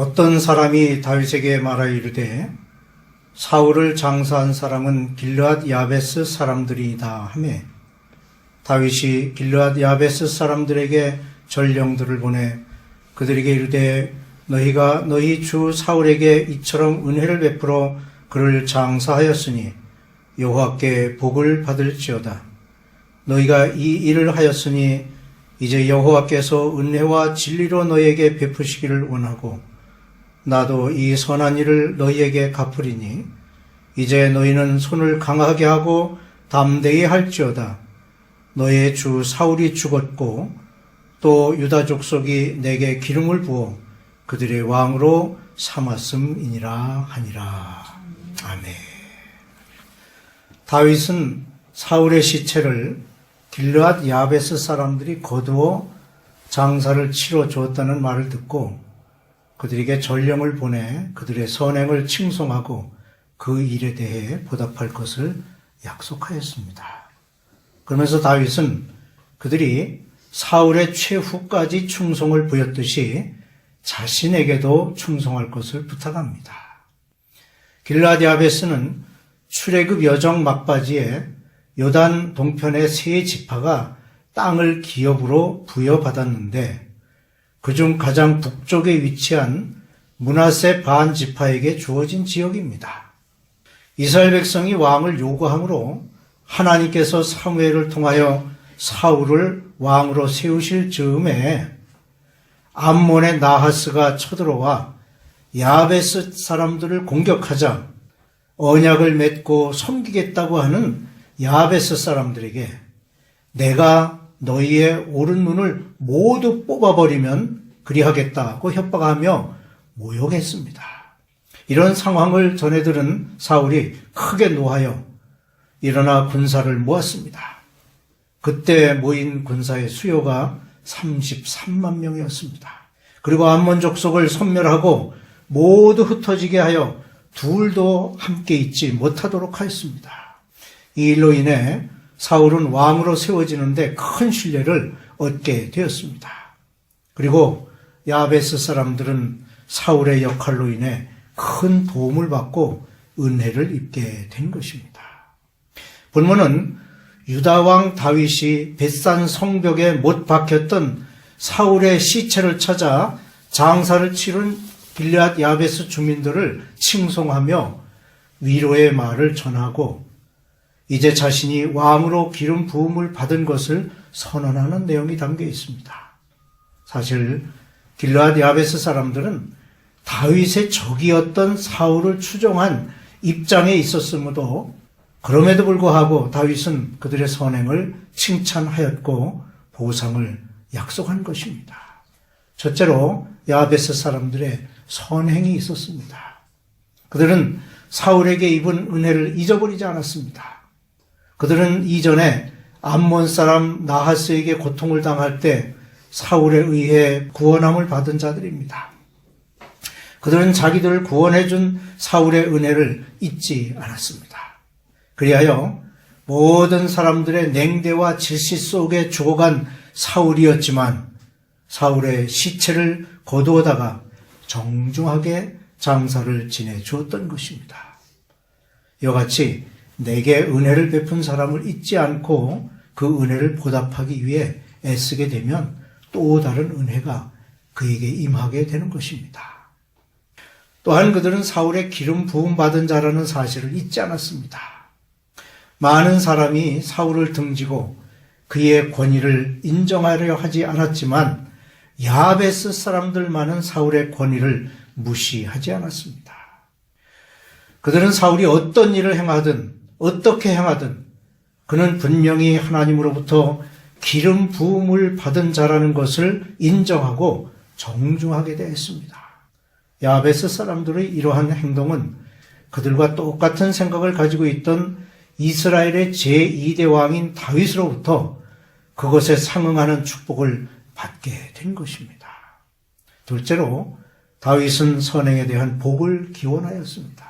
어떤 사람이 다윗에게 말하여 이르되 사울을 장사한 사람은 길르앗 야베스 사람들이다 하매 다윗이 길르앗 야베스 사람들에게 전령들을 보내 그들에게 이르되 너희가 너희 주 사울에게 이처럼 은혜를 베풀어 그를 장사하였으니 여호와께 복을 받을지어다. 너희가 이 일을 하였으니 이제 여호와께서 은혜와 진리로 너희에게 베푸시기를 원하고 나도 이 선한 일을 너희에게 갚으리니 이제 너희는 손을 강하게 하고 담대히 할지어다. 너희의 주 사울이 죽었고 또 유다 족속이 내게 기름을 부어 그들의 왕으로 삼았음이니라 하니라. 아멘. 다윗은 사울의 시체를 길르앗 야베스 사람들이 거두어 장사를 치러 주었다는 말을 듣고 그들에게 전령을 보내 그들의 선행을 칭송하고 그 일에 대해 보답할 것을 약속하였습니다. 그러면서 다윗은 그들이 사울의 최후까지 충성을 보였듯이 자신에게도 충성할 것을 부탁합니다. 길르앗 야베스는 출애굽 여정 막바지에 요단 동편의 세 지파가 땅을 기업으로 부여받았는데 그중 가장 북쪽에 위치한 므낫세 반 지파에게 주어진 지역입니다. 이스라엘 백성이 왕을 요구하므로 하나님께서 사무엘을 통하여 사울을 왕으로 세우실 즈음에 암몬의 나하스가 쳐들어와 야베스 사람들을 공격하자 언약을 맺고 섬기겠다고 하는 야베스 사람들에게 내가 너희의 오른 눈을 모두 뽑아버리면 그리하겠다고 협박하며 모욕했습니다. 이런 상황을 전해들은 사울이 크게 노하여 일어나 군사를 모았습니다. 그때 모인 군사의 수요가 33만 명이었습니다. 그리고 암몬 족속을 섬멸하고 모두 흩어지게 하여 둘도 함께 있지 못하도록 하였습니다. 이 일로 인해 사울은 왕으로 세워지는데 큰 신뢰를 얻게 되었습니다. 그리고 야베스 사람들은 사울의 역할로 인해 큰 도움을 받고 은혜를 입게 된 것입니다. 본문은 유다왕 다윗이 벳산 성벽에 못 박혔던 사울의 시체를 찾아 장사를 치른 길르앗 야베스 주민들을 칭송하며 위로의 말을 전하고 이제 자신이 왕으로 기름 부음을 받은 것을 선언하는 내용이 담겨 있습니다. 사실 길르앗 야베스 사람들은 다윗의 적이었던 사울을 추종한 입장에 있었으므로 그럼에도 불구하고 다윗은 그들의 선행을 칭찬하였고 보상을 약속한 것입니다. 첫째로 야베스 사람들의 선행이 있었습니다. 그들은 사울에게 입은 은혜를 잊어버리지 않았습니다. 그들은 이전에 암몬 사람 나하스에게 고통을 당할 때 사울에 의해 구원함을 받은 자들입니다. 그들은 자기들을 구원해준 사울의 은혜를 잊지 않았습니다. 그리하여 모든 사람들의 냉대와 질시 속에 죽어간 사울이었지만 사울의 시체를 거두어다가 정중하게 장사를 지내주었던 것입니다. 이와 같이 내게 은혜를 베푼 사람을 잊지 않고 그 은혜를 보답하기 위해 애쓰게 되면 또 다른 은혜가 그에게 임하게 되는 것입니다. 또한 그들은 사울의 기름 부음 받은 자라는 사실을 잊지 않았습니다. 많은 사람이 사울을 등지고 그의 권위를 인정하려 하지 않았지만 야베스 사람들만은 사울의 권위를 무시하지 않았습니다. 그들은 사울이 어떤 일을 행하든 어떻게 행하든 그는 분명히 하나님으로부터 기름 부음을 받은 자라는 것을 인정하고 정중하게 대했습니다. 야베스 사람들의 이러한 행동은 그들과 똑같은 생각을 가지고 있던 이스라엘의 제2대 왕인 다윗으로부터 그것에 상응하는 축복을 받게 된 것입니다. 둘째로 다윗은 선행에 대한 복을 기원하였습니다.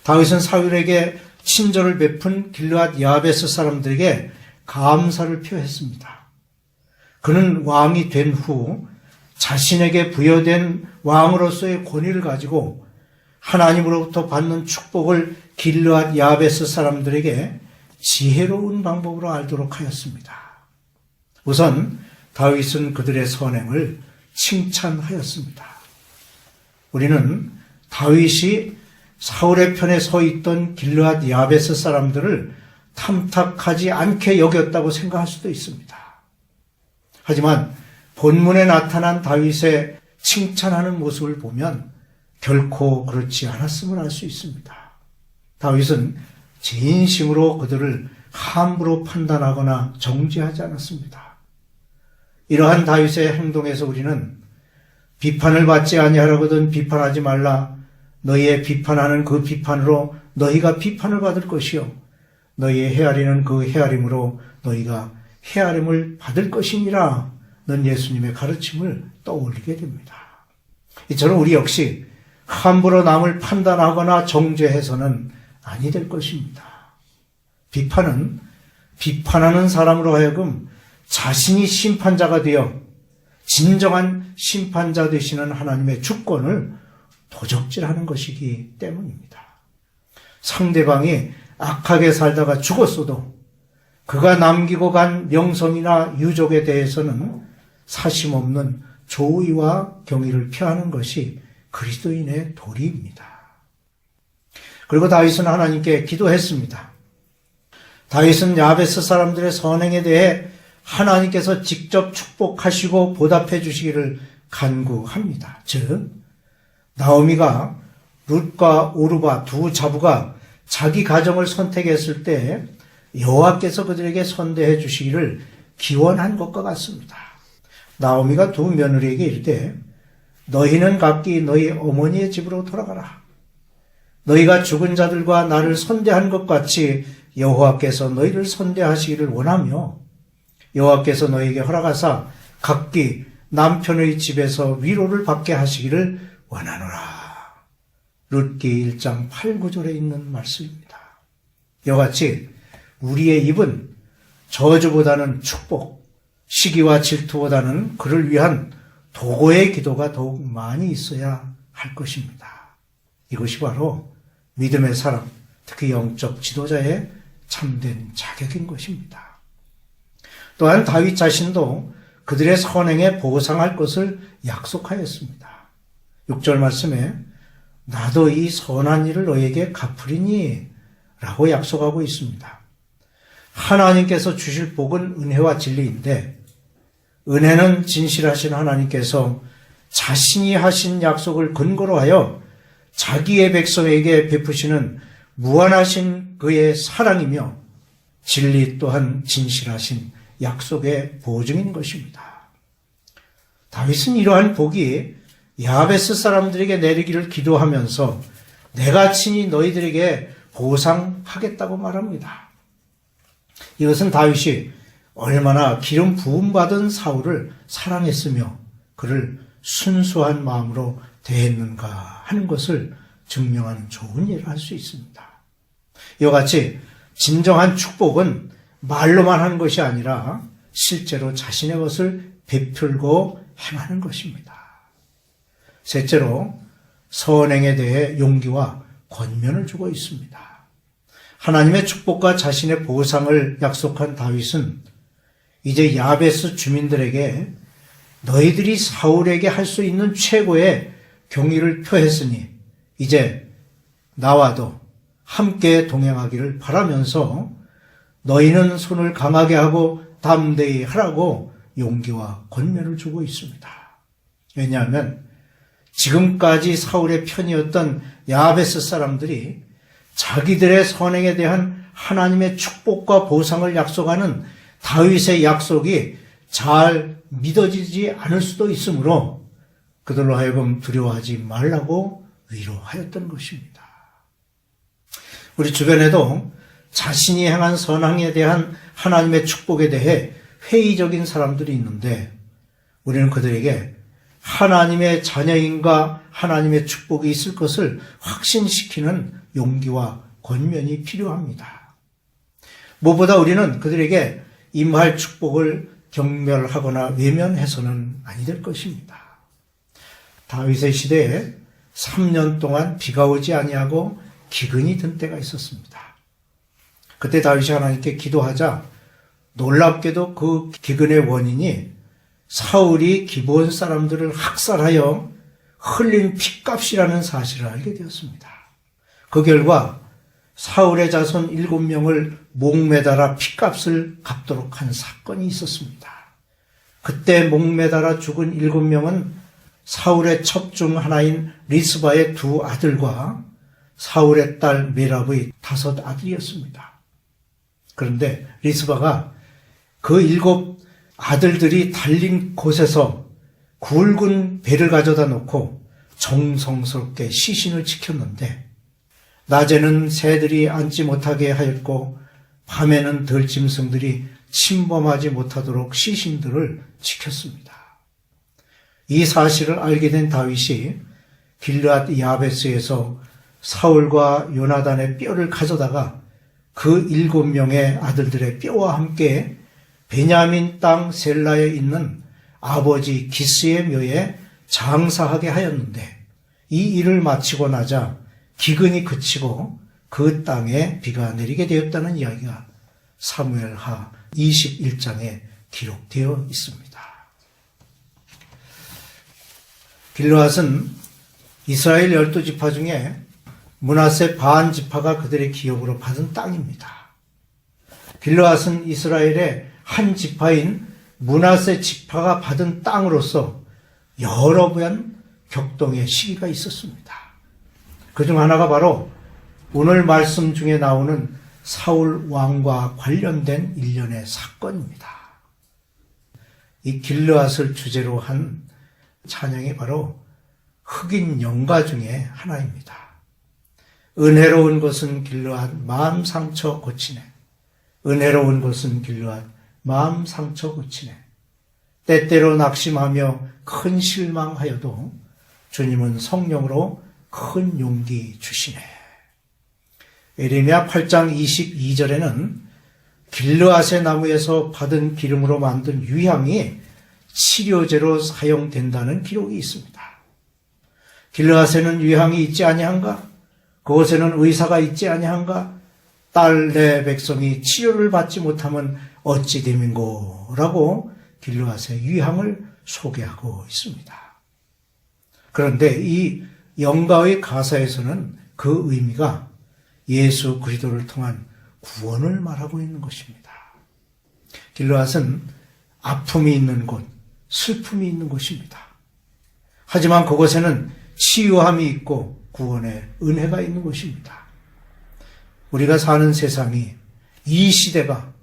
다윗은 사울에게 친절을 베푼 길르앗 야베스 사람들에게 감사를 표했습니다. 그는 왕이 된 후 자신에게 부여된 왕으로서의 권위를 가지고 하나님으로부터 받는 축복을 길르앗 야베스 사람들에게 지혜로운 방법으로 알도록 하였습니다. 우선 다윗은 그들의 선행을 칭찬하였습니다. 우리는 다윗이 사울의 편에 서 있던 길르앗 야베스 사람들을 탐탁하지 않게 여겼다고 생각할 수도 있습니다. 하지만 본문에 나타난 다윗의 칭찬하는 모습을 보면 결코 그렇지 않았음을 알 수 있습니다. 다윗은 진심으로 그들을 함부로 판단하거나 정죄하지 않았습니다. 이러한 다윗의 행동에서 우리는 비판을 받지 아니하려거든 비판하지 말라. 너희의 비판하는 그 비판으로 너희가 비판을 받을 것이요 너희의 헤아리는 그 헤아림으로 너희가 헤아림을 받을 것이니라. 는 예수님의 가르침을 떠올리게 됩니다. 이처럼 우리 역시 함부로 남을 판단하거나 정죄해서는 아니 될 것입니다. 비판은 비판하는 사람으로 하여금 자신이 심판자가 되어 진정한 심판자 되시는 하나님의 주권을 도적질하는 것이기 때문입니다. 상대방이 악하게 살다가 죽었어도 그가 남기고 간 명성이나 유족에 대해서는 사심 없는 조의와 경의를 표하는 것이 그리스도인의 도리입니다. 그리고 다윗은 하나님께 기도했습니다. 다윗은 야베스 사람들의 선행에 대해 하나님께서 직접 축복하시고 보답해 주시기를 간구합니다. 즉 나오미가 룻과 오르바 두 자부가 자기 가정을 선택했을 때 여호와께서 그들에게 선대해 주시기를 기원한 것과 같습니다. 나오미가 두 며느리에게 이르되 너희는 각기 너희 어머니의 집으로 돌아가라. 너희가 죽은 자들과 나를 선대한 것 같이 여호와께서 너희를 선대하시기를 원하며 여호와께서 너희에게 허락하사 각기 남편의 집에서 위로를 받게 하시기를 원하노라. 룻기 1장 8, 9절에 있는 말씀입니다. 이와 같이 우리의 입은 저주보다는 축복, 시기와 질투보다는 그를 위한 도고의 기도가 더욱 많이 있어야 할 것입니다. 이것이 바로 믿음의 사람, 특히 영적 지도자의 참된 자격인 것입니다. 또한 다윗 자신도 그들의 선행에 보상할 것을 약속하였습니다. 6절 말씀에 나도 이 선한 일을 너에게 갚으리니 라고 약속하고 있습니다. 하나님께서 주실 복은 은혜와 진리인데 은혜는 진실하신 하나님께서 자신이 하신 약속을 근거로 하여 자기의 백성에게 베푸시는 무한하신 그의 사랑이며 진리 또한 진실하신 약속의 보증인 것입니다. 다윗은 이러한 복이 야베스 사람들에게 내리기를 기도하면서 내가 친히 너희들에게 보상하겠다고 말합니다. 이것은 다윗이 얼마나 기름 부음받은 사울을 사랑했으며 그를 순수한 마음으로 대했는가 하는 것을 증명하는 좋은 예를 할 수 있습니다. 이와 같이 진정한 축복은 말로만 하는 것이 아니라 실제로 자신의 것을 베풀고 행하는 것입니다. 셋째로 선행에 대해 용기와 권면을 주고 있습니다. 하나님의 축복과 자신의 보상을 약속한 다윗은 이제 야베스 주민들에게 너희들이 사울에게 할 수 있는 최고의 경의를 표했으니 이제 나와도 함께 동행하기를 바라면서 너희는 손을 강하게 하고 담대히 하라고 용기와 권면을 주고 있습니다. 왜냐하면 지금까지 사울의 편이었던 야베스 사람들이 자기들의 선행에 대한 하나님의 축복과 보상을 약속하는 다윗의 약속이 잘 믿어지지 않을 수도 있으므로 그들로 하여금 두려워하지 말라고 위로하였던 것입니다. 우리 주변에도 자신이 행한 선행에 대한 하나님의 축복에 대해 회의적인 사람들이 있는데 우리는 그들에게 하나님의 자녀인가 하나님의 축복이 있을 것을 확신시키는 용기와 권면이 필요합니다. 무엇보다 우리는 그들에게 임할 축복을 경멸하거나 외면해서는 아니 될 것입니다. 다윗의 시대에 3년 동안 비가 오지 아니하고 기근이 든 때가 있었습니다. 그때 다윗이 하나님께 기도하자 놀랍게도 그 기근의 원인이 사울이 기브온 사람들을 학살하여 흘린 핏값이라는 사실을 알게 되었습니다. 그 결과 사울의 자손 7명을 목매달아 핏값을 갚도록 한 사건이 있었습니다. 그때 목매달아 죽은 7명은 사울의 첩 중 하나인 리스바의 2 아들과 사울의 딸 메랍의 5 아들이었습니다. 그런데 리스바가 그 7 아들들이 달린 곳에서 굵은 배를 가져다 놓고 정성스럽게 시신을 지켰는데 낮에는 새들이 앉지 못하게 하였고 밤에는 들짐승들이 침범하지 못하도록 시신들을 지켰습니다. 이 사실을 알게 된 다윗이 길르앗 야베스에서 사울과 요나단의 뼈를 가져다가 그 7명의 아들들의 뼈와 함께 베냐민 땅 셀라에 있는 아버지 기스의 묘에 장사하게 하였는데 이 일을 마치고 나자 기근이 그치고 그 땅에 비가 내리게 되었다는 이야기가 사무엘하 21장에 기록되어 있습니다. 길르앗은 이스라엘 12지파 중에 므낫세 반 지파가 그들의 기업으로 받은 땅입니다. 길르앗은 이스라엘의 한 지파인 므낫세 지파가 받은 땅으로서 여러 번 격동의 시기가 있었습니다. 그중 하나가 바로 오늘 말씀 중에 나오는 사울 왕과 관련된 일련의 사건입니다. 이 길르앗을 주제로 한 찬양이 바로 흑인 영가 중에 하나입니다. 은혜로운 것은 길르앗 마음 상처 고치네. 은혜로운 것은 길르앗 마음 상처 고치네. 때때로 낙심하며 큰 실망하여도 주님은 성령으로 큰 용기 주시네. 예레미야 8장 22절에는 길르앗의 나무에서 받은 기름으로 만든 유향이 치료제로 사용된다는 기록이 있습니다. 길르앗에는 유향이 있지 아니한가? 그곳에는 의사가 있지 아니한가? 딸 내 백성이 치료를 받지 못하면 어찌 됨인고? 라고 길르앗의 유향을 소개하고 있습니다. 그런데 이 영가의 가사에서는 그 의미가 예수 그리스도를 통한 구원을 말하고 있는 것입니다. 길르앗은 아픔이 있는 곳, 슬픔이 있는 곳입니다. 하지만 그곳에는 치유함이 있고 구원의 은혜가 있는 곳입니다. 우리가 사는 세상이, 이 시대가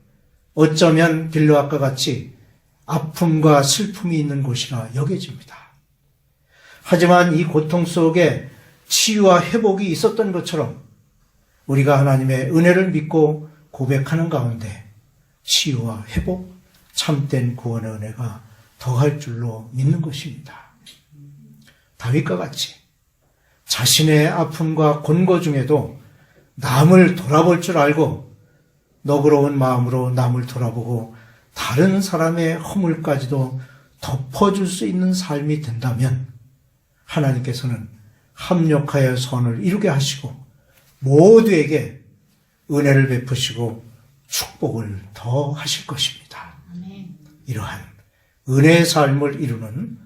어쩌면 길르앗과 같이 아픔과 슬픔이 있는 곳이라 여겨집니다. 하지만 이 고통 속에 치유와 회복이 있었던 것처럼 우리가 하나님의 은혜를 믿고 고백하는 가운데 치유와 회복, 참된 구원의 은혜가 더할 줄로 믿는 것입니다. 다윗과 같이 자신의 아픔과 곤고 중에도 남을 돌아볼 줄 알고 너그러운 마음으로 남을 돌아보고 다른 사람의 허물까지도 덮어줄 수 있는 삶이 된다면 하나님께서는 합력하여 선을 이루게 하시고 모두에게 은혜를 베푸시고 축복을 더 하실 것입니다. 이러한 은혜의 삶을 이루는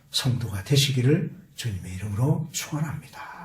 성도가 되시기를 주님의 이름으로 축원합니다.